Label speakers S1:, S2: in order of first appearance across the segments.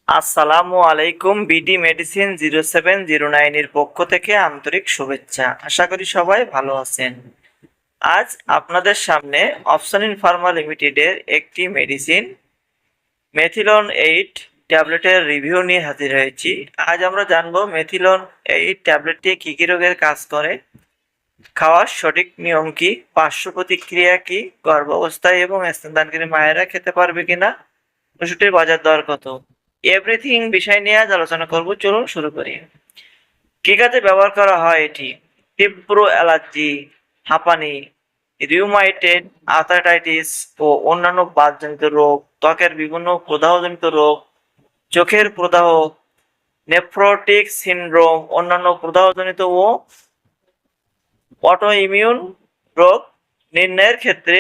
S1: আসসালামু আলাইকুম। BD medicine 0709 এর পক্ষ থেকে আন্তরিক শুভেচ্ছা। আশা করি সবাই ভালো আছেন। আজ আপনাদের সামনে অপশনিন ফার্মা লিমিটেডের একটি মেডিসিন মেথিলন 8 ট্যাবলেটের রিভিউ নিয়ে হাজির হয়েছি। আজ আমরা জানবো মেথিলন 8 ট্যাবলেটটি কী কী রোগের কাজ করে, খাওয়ার সঠিক নিয়ম কি, পার্শ্ব প্রতিক্রিয়া কি, গর্ভাবস্থায় এবং স্তনদানকারী মায়েরা খেতে পারবে কিনা, ওষুধটির বাজার দর কত, এভরিথিং বিষয় নিয়ে আজ আলোচনা করব। চলুন শুরু করি। কি কাজে ব্যবহার করা হয় এটি? তীব্র অ্যালার্জি, হাঁপানি, রিউমাটয়েড আর্থ্রাইটিস ও অন্যান্য বাতজনিত রোগ, ত্বকের বিভিন্ন প্রদাহজনিত রোগ, চোখের প্রদাহ, নেফ্রোটিক সিনড্রোম, অন্যান্য প্রদাহজনিত ও অটোইমিউন রোগ নির্ণয়ের ক্ষেত্রে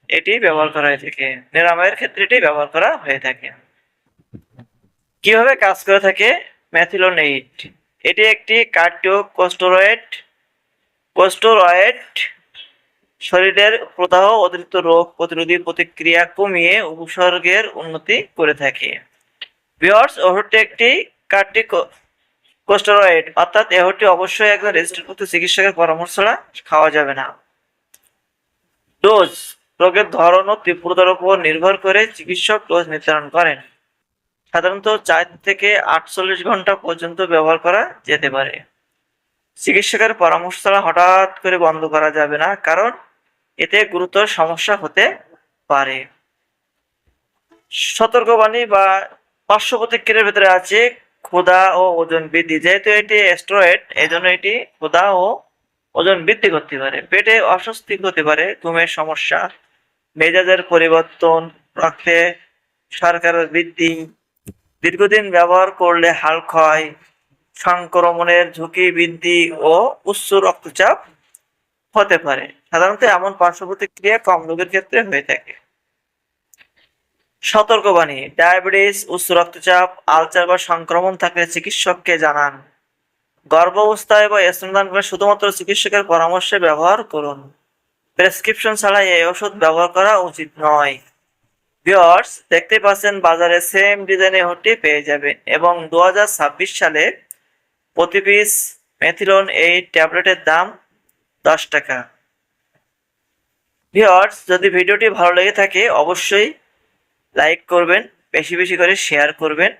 S1: এটি ব্যবহার করা হয়ে থাকে, নিরাময়ের ক্ষেত্রে এটি ব্যবহার করা হয়ে থাকে। কিভাবে কাজ করে থাকে মেথিলন 8? এটি একটি কোস্টোরয়েড শরীরের প্রদাহ অতিরিক্ত রোগ প্রতিরোধী প্রতিক্রিয়া কমিয়ে উপসর্গের উন্নতি করে থাকে। ভিউয়ার্স, ওষুধটি একটি কোস্টোরয়েড, অর্থাৎ এই ওষুধটি অবশ্যই একজন রেজিস্টারভুক্ত চিকিৎসকের পরামর্শ ছাড়া খাওয়া যাবে না। ডোজ রোগের ধরন ও তীব্রতার উপর নির্ভর করে চিকিৎসক ডোজ নির্ধারণ করেন। সাধারণত 4 থেকে 48 ঘন্টা পর্যন্ত ব্যবহার করা যেতে পারে। চিকিৎসকের পরামর্শ ছাড়া হঠাৎ করে বন্ধ করা যাবে না, কারণ এতে গুরুতর সমস্যা হতে পারে। সতর্কবাণী বা পার্শ্ব প্রতিক্রিয়ার ভেতরে আছে ক্ষুধা ও ওজন বৃদ্ধি। যেহেতু এটি স্টেরয়েড, এই জন্য এটি ক্ষুধা ও ওজন বৃদ্ধি করতে পারে। পেটে অস্বস্তি হতে পারে, ঘুমের সমস্যা, মেজাজের পরিবর্তন, রক্তে শর্করার বৃদ্ধি, দীর্ঘদিন ব্যবহার করলে হাড় ক্ষয়, সংক্রমণের ঝুঁকি বৃদ্ধি ও উচ্চ রক্তচাপ হতে পারে। সাধারণত এমন পার্শ্ব প্রতিক্রিয়া কম রোগের ক্ষেত্রে হয়ে থাকে। সতর্কবাণী: ডায়াবেটিস, উচ্চ রক্তচাপ, আলসার বা সংক্রমণ থাকলে চিকিৎসককে জানান। গর্ভাবস্থায় বা স্তনদানকালে শুধুমাত্র চিকিৎসকের পরামর্শে ব্যবহার করুন। প্রেসক্রিপশন ছাড়া এই ওষুধ ব্যবহার করা উচিত নয়। ভিউয়ার্স, দেখতে পাচ্ছেন বাজারে সেম ডিজাইনের ওষুধটি পেয়ে যাবেন এবং 2026 সালে প্রতি পিস মেথিলন 8 ট্যাবলেটের দাম 10 টাকা। ভিউয়ার্স, যদি ভিডিওটি ভালো লেগে থাকে অবশ্যই লাইক করবেন, বেশি বেশি করে শেয়ার করবেন।